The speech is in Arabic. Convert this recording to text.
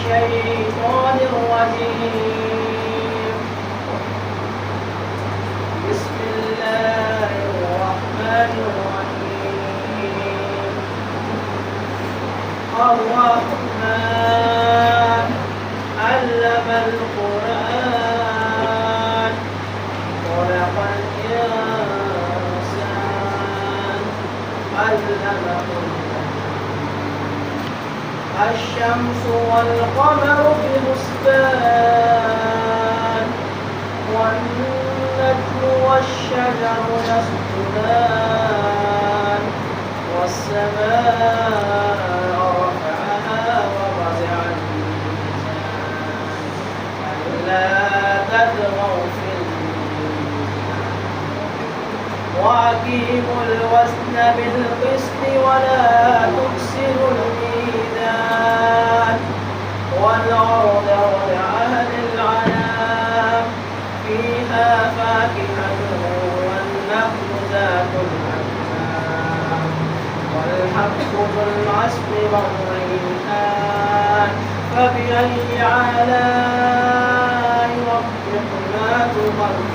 الشيطان الرجيم. بسم الله الرحمن الرحيم. الرحمن علم القرآن خلق الإنسان علمه الشمس والقمر بحسبان والنجم والشجر يسجدان والسماء رفعها ووضع الميزان ألا تطغوا في الميزان وأقيموا الوزن بالقسط ولا تخسروا الميزان والأرض وضعها للعنام فيها فاكهة والنخل ذات الأكمام والحب ذو العصف والريحان فبأي آلاء ربكما تكذبان